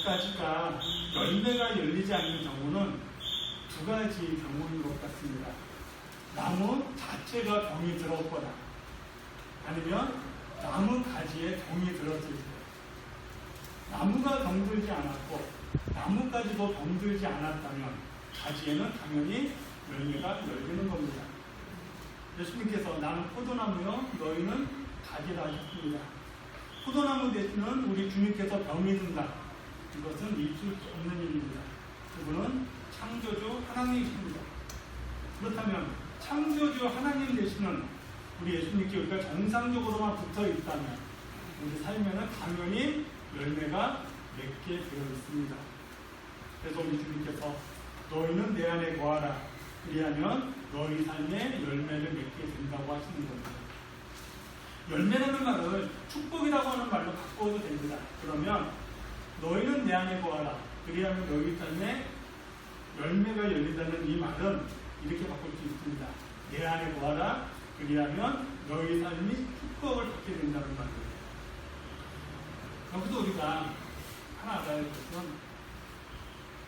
가지가 열매가 열리지 않는 경우는 두 가지 경우인 것 같습니다. 나무 자체가 병이 들었거나 아니면 나무 가지에 병이 들었을 때, 나무가 병들지 않았고 나무까지도 병들지 않았다면 가지에는 당연히 열매가 열리는 겁니다. 예수님께서 나는 포도나무요 너희는 가지라 하셨습니다. 포도나무 대신은 우리 주님께서 병이 든다. 이것은 있을 수 없는 일입니다. 그분은 창조주 하나님이십니다. 그렇다면 창조주 하나님 되시는 우리 예수님께 우리가 정상적으로만 붙어 있다면 우리 삶에는 당연히 열매가 맺게 되어 있습니다. 그래서 우리 주님께서 너희는 내 안에 거하라. 그리하면 너희 삶에 열매를 맺게 된다고 하시는 겁니다. 열매라는 말을 축복이라고 하는 말로 바꿔도 됩니다. 그러면 너희는 내 안에 거하라. 그리하면 너희 삶에 열매가 열린다는 이 말은 이렇게 바꿀 수 있습니다. 내 안에 거하라. 그리하면 너희 삶이 축복을 받게 된다는 말이에요. 여기서 우리가 하나 알아야 할 것은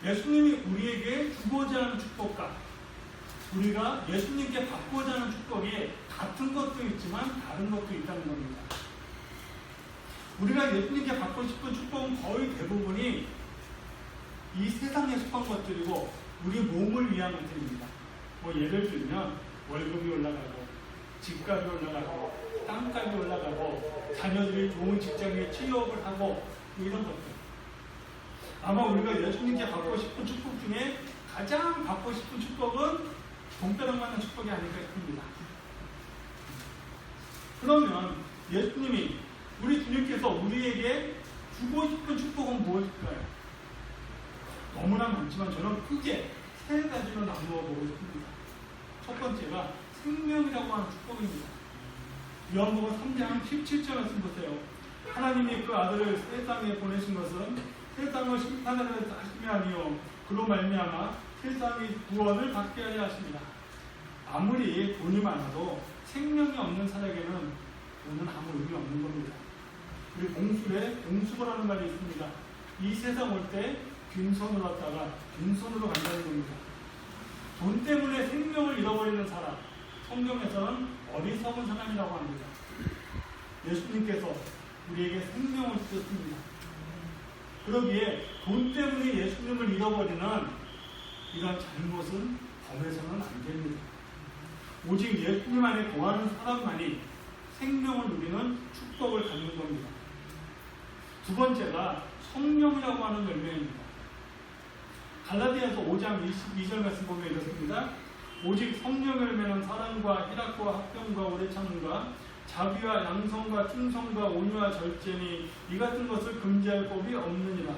예수님이 우리에게 주고자 하는 축복과 우리가 예수님께 받고자 하는 축복이 같은 것도 있지만 다른 것도 있다는 겁니다. 우리가 예수님께 받고 싶은 축복은 거의 대부분이 이 세상에 속한 것들이고 우리 몸을 위한 것들입니다. 뭐 예를 들면 월급이 올라가고 집값이 올라가고 땅값이 올라가고 자녀들이 좋은 직장에 취업을 하고 이런 것들. 아마 우리가 예수님께 받고 싶은 축복 중에 가장 받고 싶은 축복은 돈벼락만한 축복이 아닐까 싶습니다. 그러면 예수님이 우리 주님께서 우리에게 주고 싶은 축복은 무엇일까요? 너무나 많지만 저는 크게 세 가지로 나누어 보고 싶습니다. 첫 번째가 생명이라고 하는 축복입니다. 요한복음 3장 17절 말씀 보세요. 하나님이 그 아들을 세상에 보내신 것은 세상을 심판하려 하심이 아니요 그로 말미암아 세상이 구원을 받게 하려 하십니다. 아무리 돈이 많아도 생명이 없는 사람에게는 돈은 아무 의미 없는 겁니다. 우리 공수보라는 말이 있습니다. 이 세상 올 때 빈손으로 왔다가 빈손으로 간다는 겁니다. 돈 때문에 생명을 잃어버리는 사람, 성경에서는 어리석은 사람이라고 합니다. 예수님께서 우리에게 생명을 주셨습니다. 그러기에 돈 때문에 예수님을 잃어버리는 이런 잘못은 범해서는 안 됩니다. 오직 예수님 안에 거하는 사람만이 생명을 누리는 축복을 갖는 겁니다. 두 번째가 성령이라고 하는 열매입니다. 갈라디아서 5장 22절 말씀 보면 이렇습니다. 오직 성령 열매는 사랑과 희락과 화평과 오래 참음과 자비와 양성과 충성과 온유와 절제니 이 같은 것을 금지할 법이 없느니라.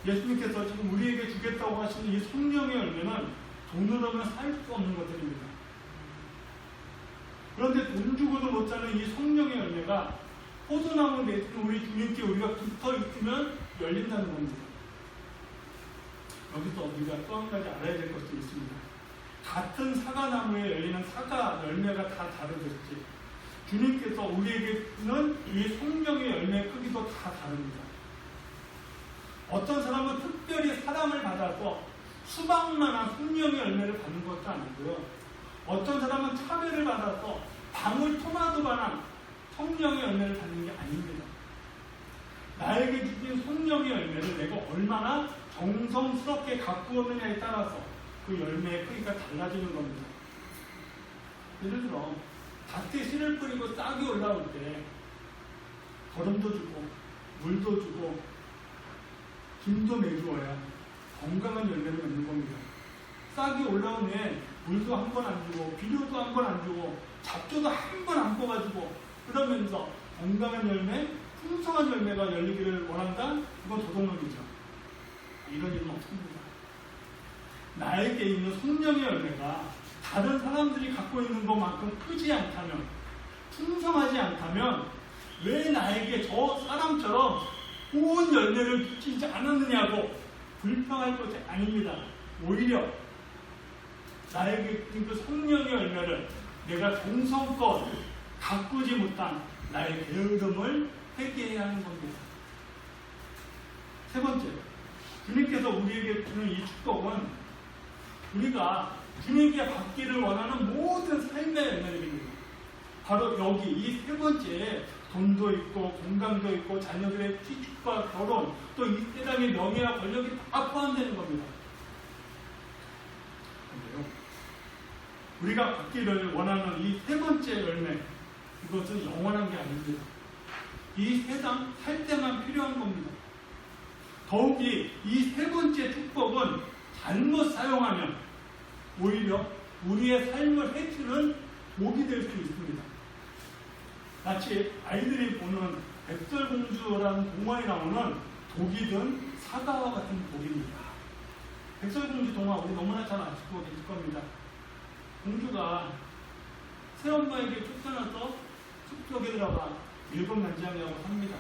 예수님께서 지금 우리에게 주겠다고 하시는 이 성령의 열매는 돈으로는 살 수 없는 것들입니다. 그런데 돈 주고도 못 사는 이 성령의 열매가 포도나무 맺은 우리 주님께 우리가 붙어 있으면 열린다는 겁니다. 여기서 우리가 또 한 가지 알아야 될 것도 있습니다. 같은 사과나무에 열리는 사과 열매가 다 다르듯이 주님께서 우리에게는 이 성령의 열매의 크기도 다 다릅니다. 어떤 사람은 특별히 사랑을 받아서 수박만한 성령의 열매를 받는 것도 아니고요. 어떤 사람은 차별을 받아서 방울토마토만한 성령의 열매를 받는 게 아닙니다. 나에게 주신 성령의 열매를 내가 얼마나 정성스럽게 가꾸었느냐에 따라서 그 열매의 크기가 달라지는 겁니다. 예를 들어 밭에 씨를 뿌리고 싹이 올라올 때 거름도 주고 물도 주고 김도 내주어야 건강한 열매를 맺는 겁니다. 싹이 올라온 후에 물도 한 번 안 주고 비료도 한 번 안 주고 잡초도 한 번 안 뽑아주고 그러면서 건강한 열매, 풍성한 열매가 열리기를 원한다? 그건 도둑놈이죠. 이런 일은 없습니다. 나에게 있는 성령의 열매가 다른 사람들이 갖고 있는 것만큼 크지 않다면, 풍성하지 않다면 왜 나에게 저 사람처럼 좋은 열매를 주지 않았느냐고 불평할 것이 아닙니다. 오히려 나에게 있는 그 성령의 열매를 내가 정성껏 가꾸지 못한 나의 게으름을 회개해야 하는 겁니다. 세 번째, 주님께서 우리에게 주는 이 축복은 우리가 주님께 받기를 원하는 모든 삶의 열매입니다. 바로 여기 이 세 번째에 돈도 있고 건강도 있고 자녀들의 취직과 결혼 또 이 세상의 명예와 권력이 다 포함되는 겁니다. 그런데요, 우리가 받기를 원하는 이 세 번째 열매, 이것은 영원한 게 아닙니다. 이 세상 살 때만 필요한 겁니다. 더욱이 이 세 번째 축복은 잘못 사용하면 오히려 우리의 삶을 해치는 목이 될 수 있습니다. 마치 아이들이 보는 백설공주라는 동화에 나오는 독이 든 사과와 같은 독입니다. 백설공주 동화 우리 너무나 잘 아시고 계실 겁니다. 공주가 새엄마에게 쫓겨나서 숲속에 들어가 일본난장이라고 삽니다.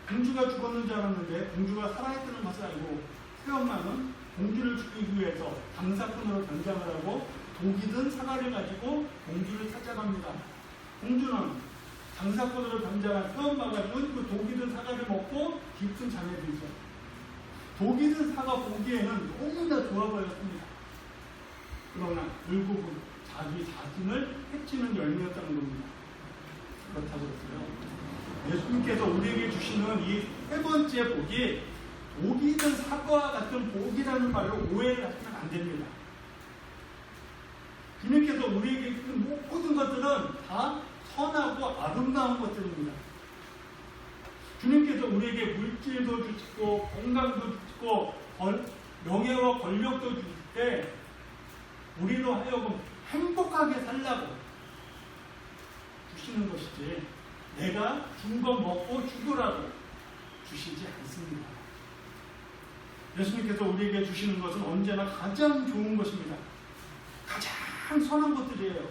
공주가 죽었는 줄 알았는데 공주가 살아있다는 것을 알고 새엄마는 공주를 죽이기 위해서 당사꾼으로 변장을 하고 독이 든 사과를 가지고 공주를 찾아갑니다. 공주는 당사꾼으로 변장한 새엄마가 준 그 독이 든 사과를 먹고 깊은 잠에 들죠. 독이 든 사과 보기에는 너무나 좋아 보였습니다. 그러나 결국은 자기 자신을 해치는 열매였다는 겁니다. 그렇다고 했어요. 예수님께서 우리에게 주시는 이 세 번째 복이 독이 든 사과와 같은 복이라는 말로 오해를 하시면 안 됩니다. 주님께서 우리에게 주는 모든 것들은 다 선하고 아름다운 것들입니다. 주님께서 우리에게 물질도 주시고 건강도 주시고 명예와 권력도 주실 때 우리로 하여금 행복하게 살라고 주시는 것이지 내가 준 거 먹고 죽으라고 주시지 않습니다. 예수님께서 우리에게 주시는 것은 언제나 가장 좋은 것입니다. 가장 선한 것들이에요.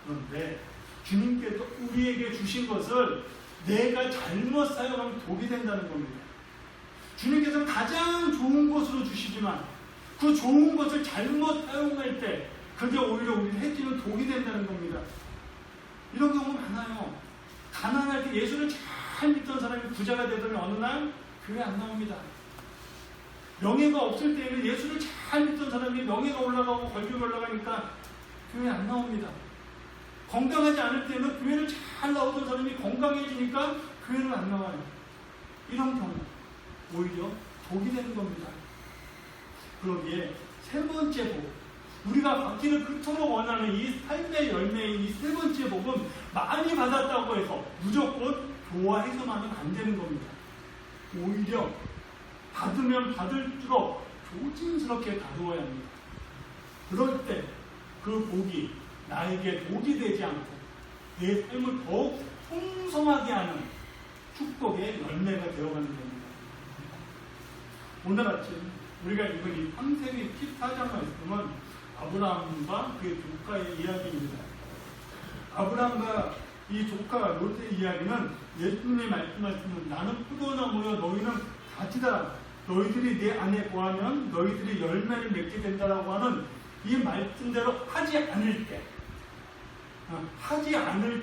그런데 주님께서 우리에게 주신 것을 내가 잘못 사용하면 독이 된다는 겁니다. 주님께서 가장 좋은 것으로 주시지만 그 좋은 것을 잘못 사용할 때 그게 오히려 우리를 해치는 독이 된다는 겁니다. 이런 경우 많아요. 가난할 때 예수를 잘 믿던 사람이 부자가 되더니 어느 날 교회 안 나옵니다. 명예가 없을 때에는 예수를 잘 믿던 사람이 명예가 올라가고 권력이 올라가니까 교회 안 나옵니다. 건강하지 않을 때는 교회를 잘 나오던 사람이 건강해지니까 교회를 안 나와요. 이런 경우 오히려 독이 되는 겁니다. 그러기에 세 번째 복, 우리가 받기를 그토록 원하는 이 삶의 열매인 이 세 번째 복은 많이 받았다고 해서 무조건 좋아해서만은 안 되는 겁니다. 오히려 받으면 받을수록 조심스럽게 다루어야 합니다. 그럴 때 그 복이 나에게 독이 되지 않고 내 삶을 더욱 풍성하게 하는 축복의 열매가 되어가는 겁니다. 오늘 아침 우리가 읽은 이 창세기 14장 말씀은 아브라함과 그의 조카의 이야기입니다. 아브라함과 이 조카 롯의 이야기는 예수님이 말씀하시는 나는 포도나무여 너희는 가지다. 너희들이 내 안에 거하면 너희들이 열매를 맺게 된다라고 하는 이 말씀대로 하지 않을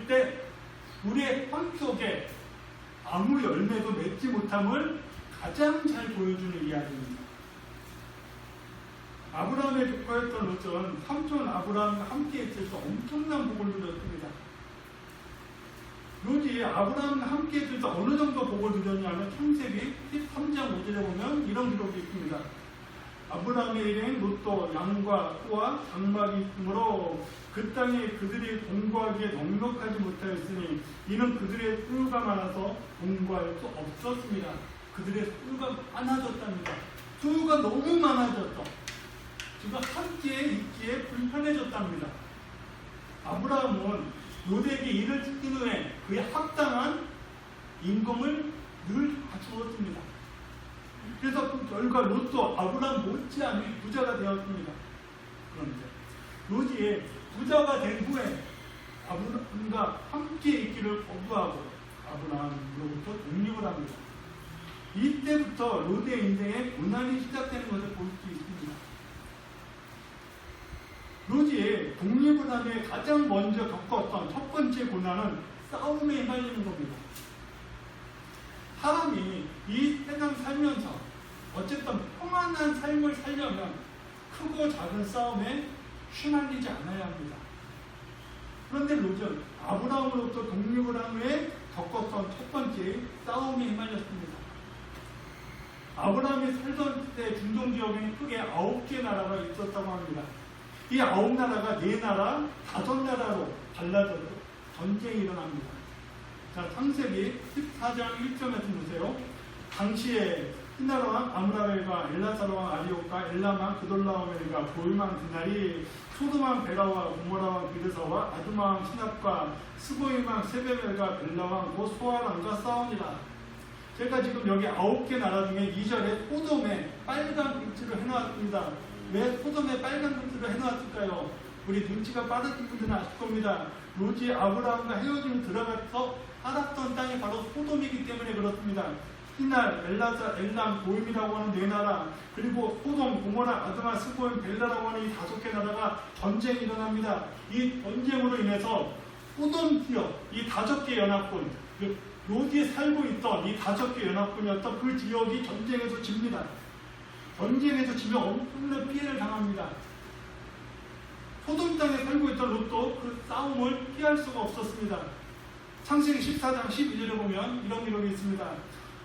때 우리의 삶 속에 아무 열매도 맺지 못함을 가장 잘 보여주는 이야기입니다. 아브라함의 조카였던 롯은 삼촌 아브라함과 함께 있을 때 엄청난 복을 누렸습니다. 롯이 아브라함과 함께 있을 때 어느 정도 복을 누렸냐면 창세기 13장 5절에 보면 이런 기록이 있습니다. 아브라함에게는 롯도 양과 소와 장막이 있으므로 그 땅에 그들이 공부하기에 넉넉하지 못하였으니 이는 그들의 소유가 많아서 공부할 수 없었습니다. 그들의 소유가 많아졌답니다. 소유가 너무 많아졌다. 그가 함께 있기에 불편해졌답니다. 아브라함은 롯에게 일을 시킨 후에 그에 합당한 임금을 늘 다 주었습니다. 그래서 그 결과 롯도 아브라함 못지않게 부자가 되었습니다. 그런데 롯이 부자가 된 후에 아브라함과 함께 있기를 거부하고 아브라함으로부터 독립을 합니다. 이때부터 롯의 인생에 고난이 시작되는 것을 볼 수 있습니다. 롯이 독립을 하며 가장 먼저 겪었던 첫 번째 고난은 싸움에 휘말리는 겁니다. 사람이 이 세상 살면서 어쨌든 평안한 삶을 살려면 크고 작은 싸움에 휘말리지 않아야 합니다. 그런데 롯은 아브라함으로부터 독립을 한 후에 겪었던 첫 번째 싸움에 휘말렸습니다. 아브라함이 살던 때 중동 지역에는 크게 9개 나라가 있었다고 합니다. 이 9나라가 4나라, 5나라로 갈라져서 전쟁이 일어납니다. 자, 창세기 14장 1절에서 보세요. 당시에 흰나라 왕 아므라벨과 엘라사르 왕 아리옥과 엘람 왕 그돌라오멜과 보임 왕 드날이 소돔 왕 베라와 고모라 왕 비르사와 아두마 왕 시납과 스보임 왕 세베벨과 벨라 왕 곧 소알 왕과 싸우니라. 제가 지금 여기 9개 나라 중에 2절에 소돔에 빨간 글씨를 해놓았습니다. 왜 소돔에 빨간 글씨를 해놓았을까요? 우리 눈치가 빠르신 분들은 아실 겁니다. 롯이 아브라함과 헤어짐을 들어가서 살았던 땅이 바로 소돔이기 때문에 그렇습니다. 흰날, 엘라사, 엘람, 보임이라고 하는 4나라, 그리고 소돔, 고모라, 아드마, 스보임, 벨라라고 하는 이 5개 나라가 전쟁이 일어납니다. 이 전쟁으로 인해서 소돔 지역, 이 5개 연합군, 롯이 살고 있던 이 5개 연합군이었던 그 지역이 전쟁에서 집니다. 전쟁에서 지면 엄청난 피해를 당합니다. 소돔 땅에 살고 있던 롯도 그 싸움을 피할 수가 없었습니다. 창세기 14장 12절에 보면 이런 기록이 있습니다.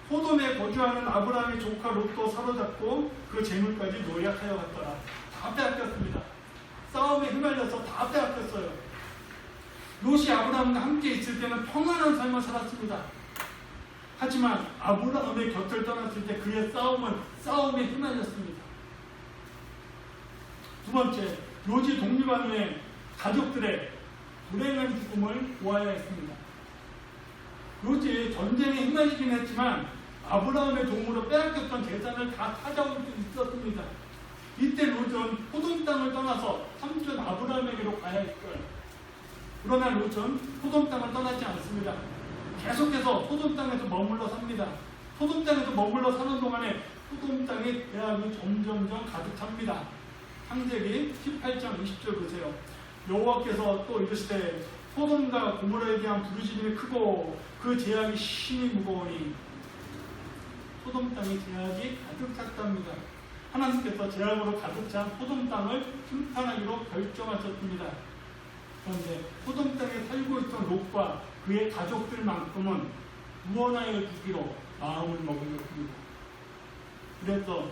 소돔에 거주하는 아브라함의 조카 롯도 사로잡고 그 재물까지 노략하여 갔더라. 다 빼앗겼습니다. 싸움에 휘말려서 다 빼앗겼어요. 롯이 아브라함과 함께 있을 때는 평안한 삶을 살았습니다. 하지만 아브라함의 곁을 떠났을 때 그의 싸움에 휘말렸습니다. 두 번째, 롯이 독립한 후에 가족들의 불행한 죽음을 보아야 했습니다. 롯이 전쟁에 휘말리긴 했지만 아브라함의 도움으로 빼앗겼던 재산을 다 찾아올 수 있었습니다. 이때 롯은 소돔 땅을 떠나서 삼촌 아브라함에게로 가야 했어요. 그러나 롯은 소돔 땅을 떠나지 않습니다. 계속해서 소돔 땅에서 머물러 삽니다. 소돔 땅에서 머물러 사는 동안에 소돔 땅의 대학이 점점점 가득 찹니다. 창세기 18장 20절 보세요. 여호와께서 또 이르시되 소돔과 고모라에 대한 부르짖음이 크고 그 제약이 심히 무거우니 소돔 땅이 제약이 가득 찼답니다. 하나님께서 제약으로 가득 찬 소돔 땅을 심판하기로 결정하셨습니다. 그런데 소돔 땅에 살고 있던 롯과 그의 가족들만큼은 구원하여 주기로 마음을 먹으셨습니다. 그래서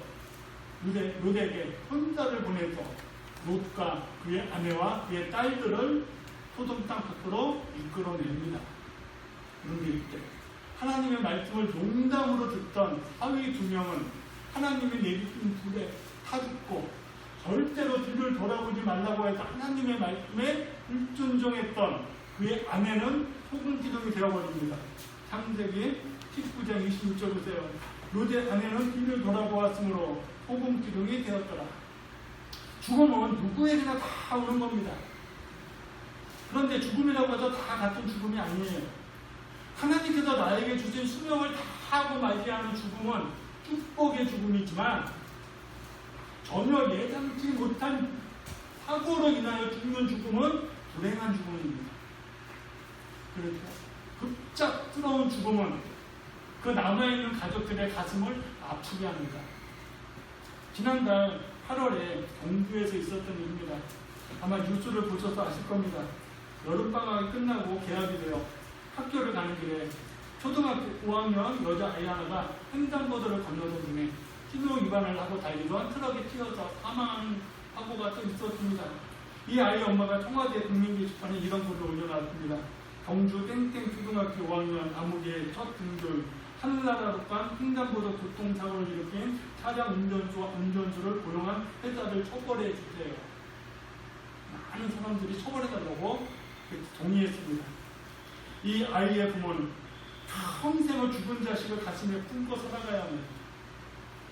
롯에게 손자를 보내서 롯과 그의 아내와 그의 딸들을 소돔 땅 밖으로 이끌어냅니다. 그런데 이때 하나님의 말씀을 농담으로 듣던 사위 2명은 하나님의 내리신 불에 타 죽고 절대로 뒤를 돌아보지 말라고 해서 하나님의 말씀에 불순종했던 그의 아내는 소금 기둥이 되어버립니다. 창세기 19장 26절 보세요. 롯의 아내는 뒤를 돌아보았으므로 소금 기둥이 되었더라. 죽음은 누구에게나 다 오는 겁니다. 그런데 죽음이라고 해서 다 같은 죽음이 아니에요. 하나님께서 나에게 주신 수명을 다 하고 맞이하는 죽음은 축복의 죽음이지만 전혀 예상치 못한 사고로 인하여 죽는 죽음은 불행한 죽음입니다. 그렇죠. 급작스러운 죽음은 그 남아있는 가족들의 가슴을 아프게 합니다. 지난달 8월에 경주에서 있었던 일입니다. 아마 뉴스를 보셔서 아실 겁니다. 여름방학이 끝나고 개학이 되어 학교를 가는 길에 초등학교 5학년 여자아이 하나가 횡단보도를 건너던 중에 신호 위반을 하고 달리던 트럭에 튀어서 사망한 사고가 또 있었습니다. 이 아이의 엄마가 청와대 국민게시판에 이런 글을 올려놨습니다. 경주 땡땡 초등학교 5학년 아무개의 첫 등교 하늘나라로 간 횡단보도 교통사고를 일으킨 차량 운전수와 운전수를 고용한 회사를 처벌해 주세요. 많은 사람들이 처벌해달라고 동의했습니다. 이 아이의 부모는 평생을 죽은 자식을 가슴에 품고 살아가야 하는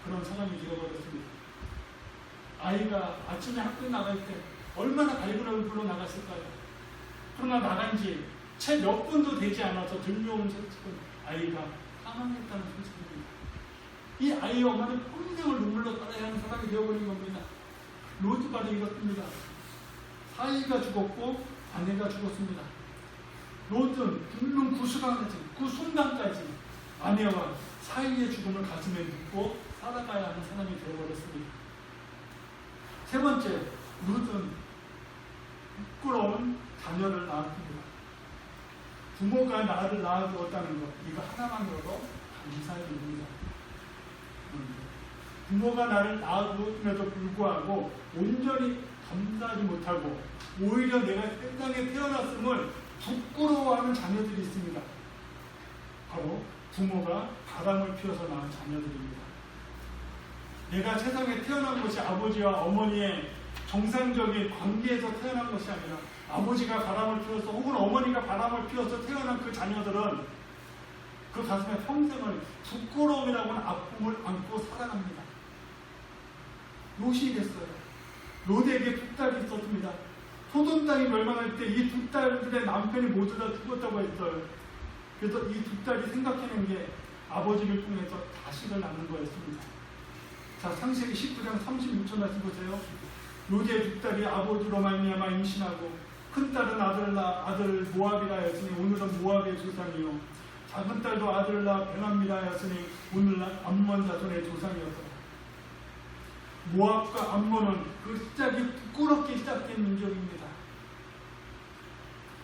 그런 사람이 되어버렸습니다. 아이가 아침에 학교에 나갈 때 얼마나 밝은 얼굴로 나갔을까요? 그러나 나간 지 채 몇 분도 되지 않아서 들려온 소식은 아이가 사망했다는 소식입니다. 이 아이의 엄마는 평생을 눈물로 살아야 하는 사람이 되어버린 겁니다. 롯도 바로 이렇습니다. 사위가 죽었고 아내가 죽었습니다. 롯은 죽는 그 순간까지 아내와 사이의 죽음을 가슴에 묻고 살아가야 하는 사람이 되어버렸습니다. 세 번째, 룻은 부끄러운 자녀를 낳았습니다. 부모가 나를 낳아주었다는 것, 이거 하나만으로도 감사의 일입니다. 부모가 나를 낳아주었음에도 불구하고 온전히 감사하지 못하고 오히려 내가 세상에 태어났음을 부끄러워하는 자녀들이 있습니다. 바로 부모가 바람을 피워서 낳은 자녀들입니다. 내가 세상에 태어난 것이 아버지와 어머니의 정상적인 관계에서 태어난 것이 아니라 아버지가 바람을 피워서 혹은 어머니가 바람을 피워서 태어난 그 자녀들은 그 가슴에 평생을 부끄러움이라고는 아픔을 안고 살아갑니다. 롯이 됐어요. 롯에게 두 딸이 있었습니다. 소돔 땅이 멸망할 때 이 두 딸들의 남편이 모두 다 죽었다고 했어요. 그래서 이 두 딸이 생각해낸 게 아버지를 통해서 자식을 낳는 거였습니다. 자, 창세기 19장 36절 말씀 보세요. 롯의 두 딸이 아버지로 말미암아 임신하고 큰 딸은 아들을 모압이라 하였으니 오늘은 모압의 조상이요 작은 딸도 아들을 낳아 베람이라 하였으니 오늘날 암몬 자손의 조상이었더라. 모압과 암몬은 그 시작이 부끄럽게 시작된 민족입니다.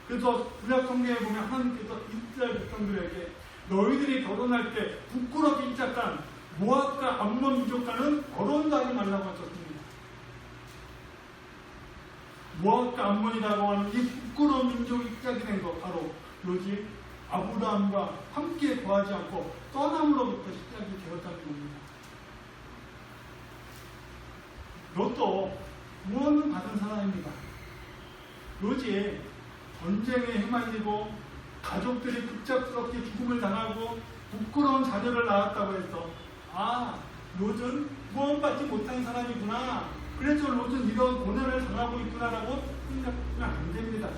그래서 구약 성경에 보면 하나님께서 이스라엘 백성들에게 너희들이 결혼할 때 부끄럽게 시작한 모압과 암몬 민족과는 결혼도 하지 말라고 하셨습니다. 모압과 암몬이라고 하는 이 부끄러운 민족이 시작이 된 것, 바로 롯이 아브라함과 함께 거하지 않고 떠남으로부터 시작이 되었다는 겁니다. 롯도 구원을 받은 사람입니다. 롯이 전쟁에 휘말리고 가족들이 급작스럽게 죽음을 당하고 부끄러운 자녀를 낳았다고 해서 롯은 구원받지 못한 사람이구나, 그래서 롯은 이런 고난을 당하고 있구나라고 생각하면 안 됩니다.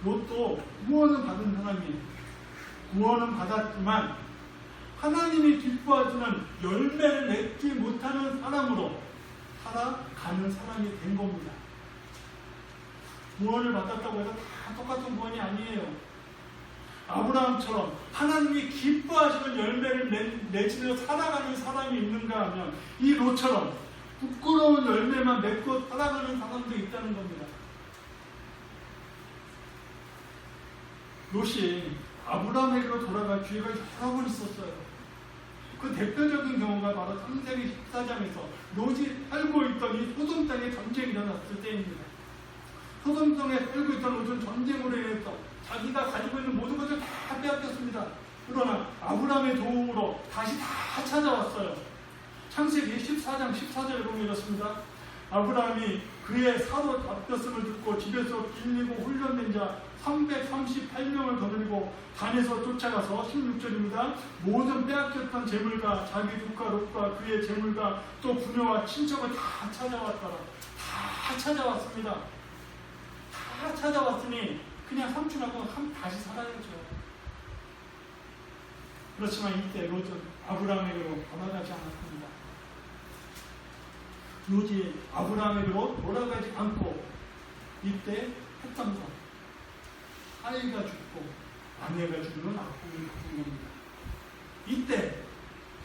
롯도 구원을 받은 사람이에요. 구원은 받았지만 하나님이 기뻐하시는 열매를 맺지 못하는 사람으로 살아가는 사람이 된 겁니다. 구원을 받았다고 해서 다 똑같은 구원이 아니에요. 아브라함처럼 하나님이 기뻐하시는 열매를 맺으며 살아가는 사람이 있는가 하면 이 롯처럼 부끄러운 열매만 맺고 살아가는 사람도 있다는 겁니다. 롯이 아브라함에게로 돌아갈 기회가 여러 번 있었어요. 그 대표적인 경우가 바로 창세기 14장에서 롯이 살고 있던 이 소돔 땅에 전쟁이 일어났을 때입니다. 소돔 땅에 살고 있던 롯은 전쟁으로 인해서 자기가 가지고 있는 모든 것을 다 빼앗겼습니다. 그러나 아브라함의 도움으로 다시 다 찾아왔어요. 창세기 14장 14절에 보면 이렇습니다. 아브라함이 그의 사로잡혔음을 듣고 집에서 빌리고 훈련된 자 338명을 거느리고 단에서 쫓아가서 16절입니다. 모든 빼앗겼던 재물과 자기 조카 롯과 그의 재물과 또 부녀와 친척을 다 찾아왔더라. 다 찾아왔습니다. 다 찾아왔으니 그냥 삼촌하고 다시 살아야죠. 그렇지만 이때 롯은 아브라함에게로 돌아가지 않았습니다. 롯이 아브라함에게로 돌아가지 않고 이때 했던 것, 아이가 죽고 아내가 죽는 아픔을 받은 겁니다. 이때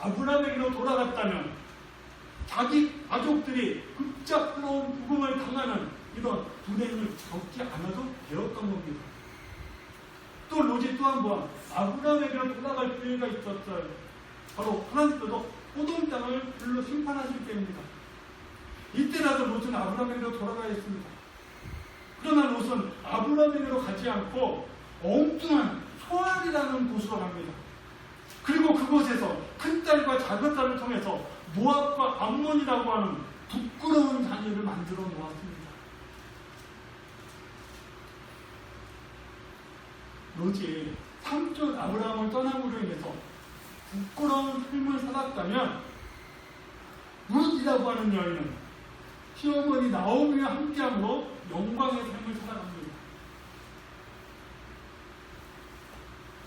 아브라함에게로 돌아갔다면 자기 가족들이 급작스러운 죽음을 당하는 이런 불행을 겪지 않아도 되었던 겁니다. 또 롯이 또 한 번 아브라함에게로 돌아갈 기회가 있었어요. 바로 하나님께서 소돔 땅을 불로 심판하실 때입니다. 이때라도 롯은 아브라함에게로 돌아가야 했습니다. 그러나 롯은 아브라함에게로 가지 않고 엉뚱한 소알이라는 곳으로 갑니다. 그리고 그곳에서 큰딸과 작은딸을 통해서 모압과 암몬이라고 하는 부끄러운 자녀를 만들어 놓았습니다. 롯이 삼촌 아브라함을 떠남으로 인해서 부끄러운 삶을 살았다면 룻이라고 하는 여인은 시어머니 나오미와 함께함으로 영광의 삶을 살아갑니다.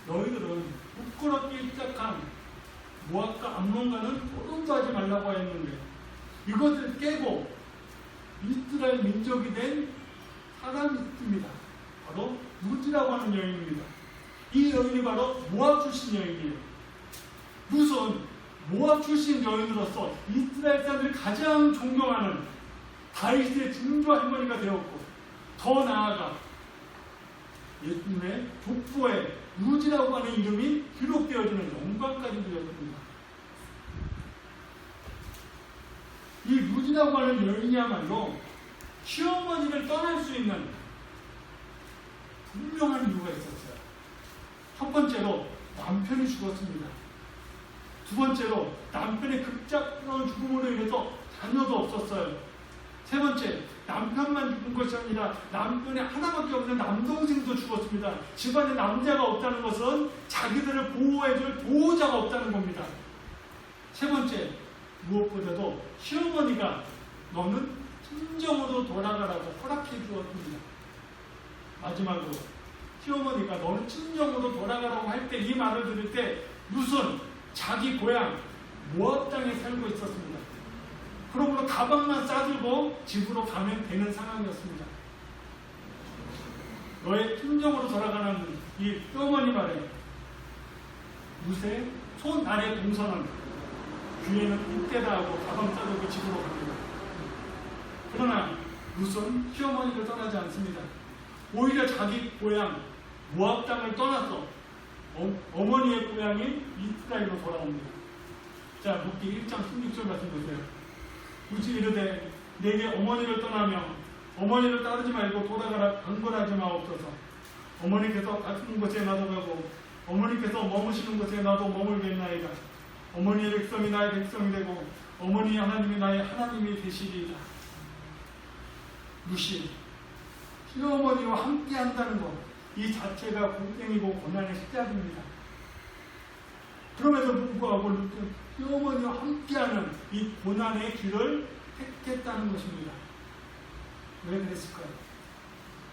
너희들은 부끄럽게 시작한 모압과 암몬과는 토론도 하지 말라고 했는데 이것을 깨고 이스라엘 민족이 된 사람이 있습니다. 바로 룻이라고 하는 여인입니다. 이 여인이 바로 모압 출신 여인이에요. 룻은 모압 출신 여인으로서 이스라엘 사람들이 가장 존경하는 다윗의 증조 할머니가 되었고, 더 나아가 예수님의 족보에 룻이라고 하는 이름이 기록되어지는 영광까지 누렸습니다. 이 룻이라고 하는 여인이야말로 시어머니를 떠날 수 있는 분명한 이유가 있었어요. 첫 번째로 남편이 죽었습니다. 두 번째로 남편의 급작스러운 죽음으로 인해서 자녀도 없었어요. 세 번째, 남편만 죽은 것이 아니라 남편의 하나밖에 없는 남동생도 죽었습니다. 집안에 남자가 없다는 것은 자기들을 보호해줄 보호자가 없다는 겁니다. 세 번째, 무엇보다도 시어머니가 너는 친정으로 돌아가라고 허락해 주었습니다. 마지막으로 시어머니가 너는 친정으로 돌아가라고 할 때, 이 말을 들을 때 룻은 자기 고향 모압 땅에 살고 있었습니다. 그러므로 가방만 싸들고 집으로 가면 되는 상황이었습니다. 너의 친정으로 돌아가는 이 어머니 말에 룻의 손 아래 동서는 귀에는 이때다 하고 가방 싸들고 집으로 갑니다. 그러나 룻은 시어머니를 떠나지 않습니다. 오히려 자기 고향 모압 땅을 떠나서 어머니의 고향인 이스라엘로 돌아옵니다. 자, 룻기 1장 16절 말씀 보세요. 룻이 이르되 내게 어머니를 떠나며 어머니를 따르지 말고 돌아가라 강권하지 마옵소서. 어머니께서 같은 곳에 나도 가고 어머니께서 머무시는 곳에 나도 머물겠나이다. 어머니의 백성이 나의 백성이 되고 어머니의 하나님이 나의 하나님이 되시리이다. 룻이 시어머니와 함께 한다는 것, 이 자체가 고생이고 고난의 시작입니다. 그럼에도 불구하고 룻은 시어머니와 함께하는 이 고난의 길을 택했다는 것입니다. 왜 그랬을까요?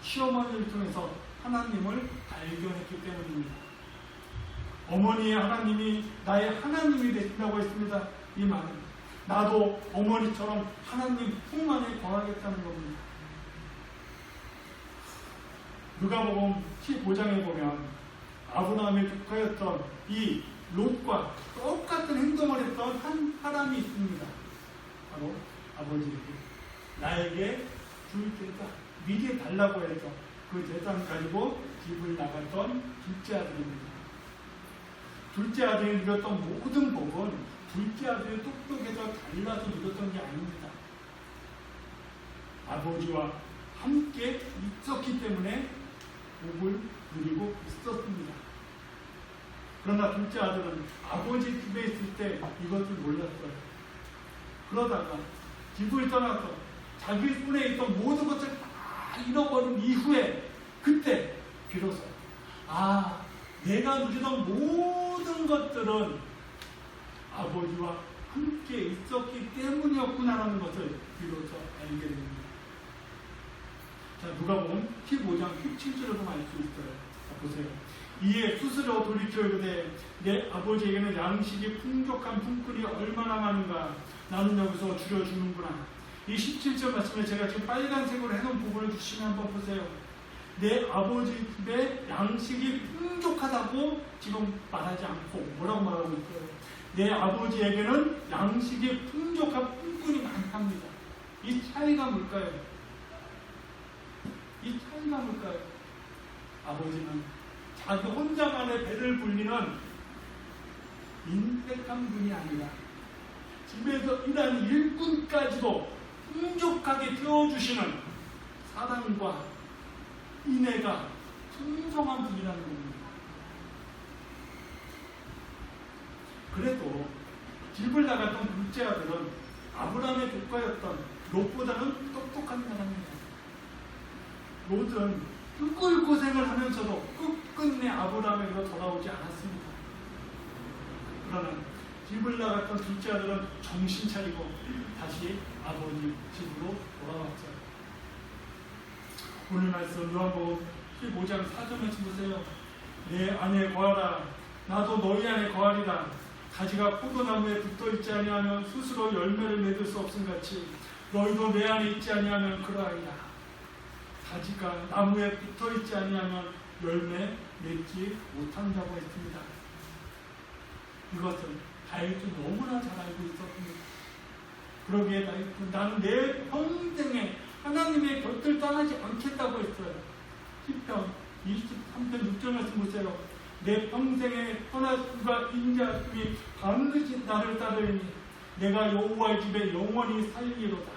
시어머니를 통해서 하나님을 발견했기 때문입니다. 어머니의 하나님이 나의 하나님이 되신다고 했습니다. 이 말은 나도 어머니처럼 하나님 품 안에 거하겠다는 겁니다. 누가복음 15장에 보면 아브라함의 조카였던 이 롯과 똑같은 행동을 했던 한 사람이 있습니다. 바로 아버지에게 나에게 줄 테니까 미리 달라고 해서 그 재산 가지고 집을 나갔던 둘째 아들입니다. 둘째 아들이 누렸던 모든 복은 둘째 아들이 똑똑해서 달라서 누렸던 게 아닙니다. 아버지와 함께 있었기 때문에 복을 누리고 있었습니다. 그러나 둘째 아들은 아버지 집에 있을 때 이것을 몰랐어요. 그러다가 집을 떠나서 자기 손에 있던 모든 것을 다 잃어버린 이후에 그때 비로소 내가 누리던 모든 것들은 아버지와 함께 있었기 때문이었구나라는 것을 비로소 알게 됩니다. 자, 누가복음 15장 17절을 보면 알 수 있어요. 자, 보세요. 이에 스스로 돌이켜 이르되 내 아버지에게는 양식이 풍족한 품꾼이 얼마나 많은가. 나는 여기서 줄여주는구나. 이 17절 말씀에 제가 지금 빨간색으로 해놓은 부분을 주시면 한번 보세요. 내 아버지 집에 양식이 풍족하다고 지금 말하지 않고 뭐라고 말하고 있어요? 내 아버지에게는 양식이 풍족한 품꾼이 많답니다. 이 차이가 뭘까요? 이 차이가 뭘까요? 아버지는 자기 혼자만의 배를 불리는 인색한 분이 아니라 집에서 일하는 일꾼까지도 풍족하게 태워주시는 사랑과 인애가 풍성한 분이라는 겁니다. 그래도 집을 나갔던 둘째 아들은 아브라함의 조카였던 롯보다는 똑똑한 사람입니다. 롯은 꿀꿀 고생을 하면서도 끝끝내 아브라함에게로 돌아오지 않았습니다. 그러나 집을 나갔던 둘째 아들은 정신 차리고 다시 아버지 집으로 돌아왔어요. 오늘 말씀 요한복음 15장 4절 말씀 보세요. 내 안에 거하라. 나도 너희 안에 거하리라. 가지가 포도나무에 붙어있지 아니하면 스스로 열매를 맺을 수 없음같이 너희도 내 안에 있지 아니하면 그러하리라. 가지가 나무에 붙어있지 아니하면 열매 맺지 못한다고 했습니다. 이것을 다윗은 너무나 잘 알고 있었습니다. 그러기에 다윗은 나는 내 평생에 하나님의 곁을 떠나지 않겠다고 했어요. 시편 23편 6절 말씀 보세요. 내 평생에 선하심과 인자하심이 반드시 나를 따르니 내가 여호와의 집에 영원히 살리로다.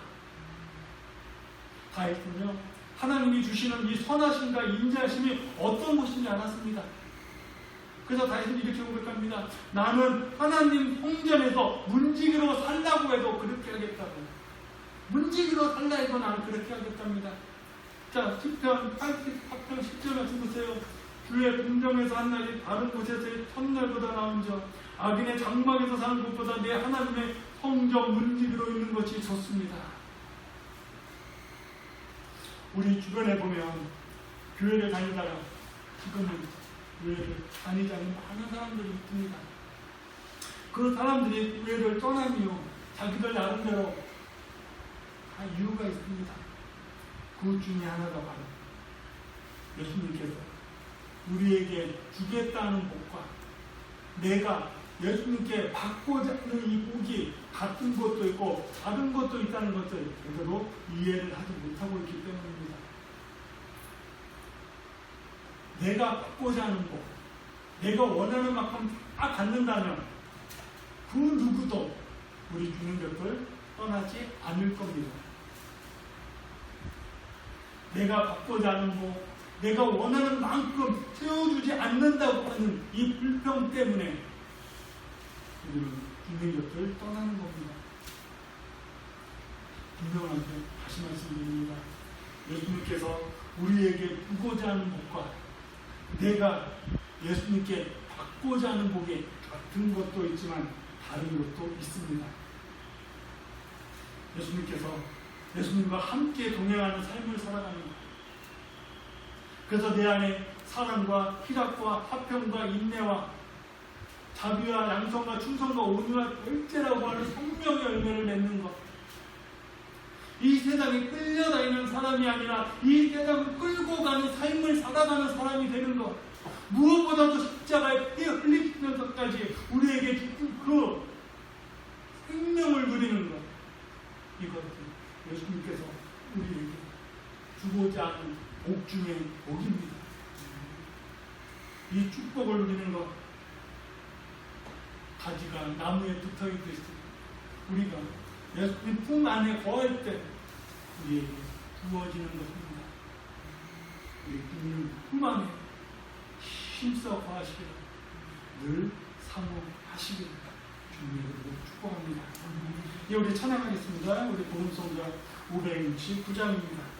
다윗은요, 하나님이 주시는 이 선하심과 인자하심이 어떤 것인지 알았습니다. 그래서 다윗은 이렇게 고백합니다. 나는 하나님 성전에서 문지기로 살라고 해도 그렇게 하겠다고. 문지기로 살라 해도 나는 그렇게 하겠답니다. 자, 시편 88편 10절 말씀 보세요. 주의 궁정에서 한 날이 다른 곳에서의 첫날보다 나은저 악인의 장막에서 사는 것보다 내 하나님의 성전 문지기로 있는 것이 좋습니다. 우리 주변에 보면 교회를 다니다가 지금은 교회를 다니지 않는 많은 사람들이 있습니다. 그 사람들이 교회를 떠나며 자기들 나름대로 다 이유가 있습니다. 그 중에 하나가 바로 예수님께서 우리에게 주겠다는 복과 내가 예수님께 받고자 하는 이 복이 같은 것도 있고 다른 것도 있다는 것을 제대로 이해를 하지 못하고 있기 때문입니다. 내가 받고자 하는 복, 내가 원하는 만큼 다 갖는다면 그 누구도 우리 주는 곁을 떠나지 않을 겁니다. 내가 받고자 하는 복, 내가 원하는 만큼 채워주지 않는다고 하는 이 불평 때문에 우리는 주는 곁을 떠나는 겁니다. 분명한데 다시 말씀드립니다. 예수님께서 우리에게 주고자 하는 복과 내가 예수님께 받고자 하는 복이 같은 것도 있지만 다른 것도 있습니다. 예수님께서 예수님과 함께 동행하는 삶을 살아가는 것. 그래서 내 안에 사랑과 희락과 화평과 인내와 자비와 양성과 충성과 온유와 절제라고 하는 성령의 열매를 맺는 것. 이 세상에 끌려다니는 사람이 아니라 이 세상을 끌고 가는 삶을 살아가는 사람이 되는 것. 무엇보다도 십자가에 피 흘리면서까지 우리에게 주신 그 생명을 누리는 것. 이것은 예수님께서 우리에게 주고자 하는 복 중의 복입니다. 이 축복을 누리는 것. 가지가 나무에 붙어있듯이 우리가 예수님 품 안에 거할 때 우리에게 주어지는 것입니다. 우리 주님 품 안에 힘써 거하시길 늘 사모하시길 주님으로 축복합니다. 예, 우리 찬양하겠습니다. 우리 복음성가 569장입니다.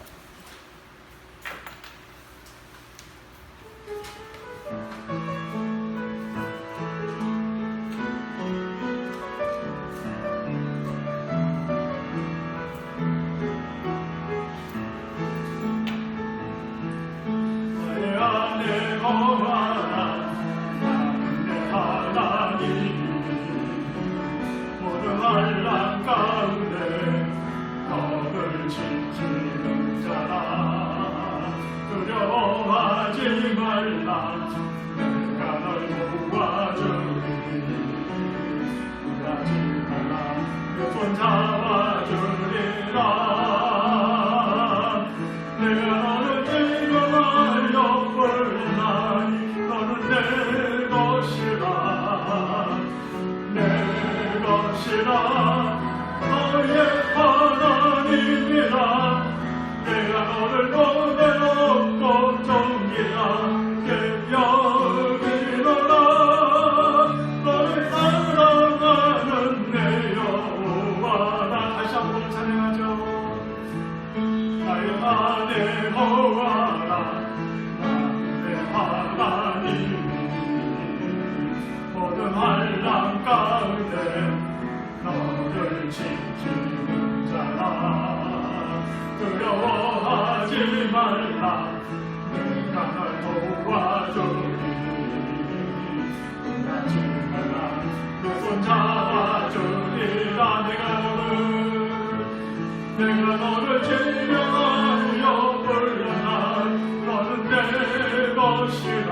내가 너를 지명하여 불러나 너는 내 것이라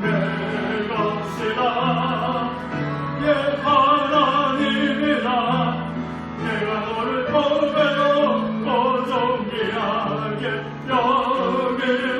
내 것이라 여기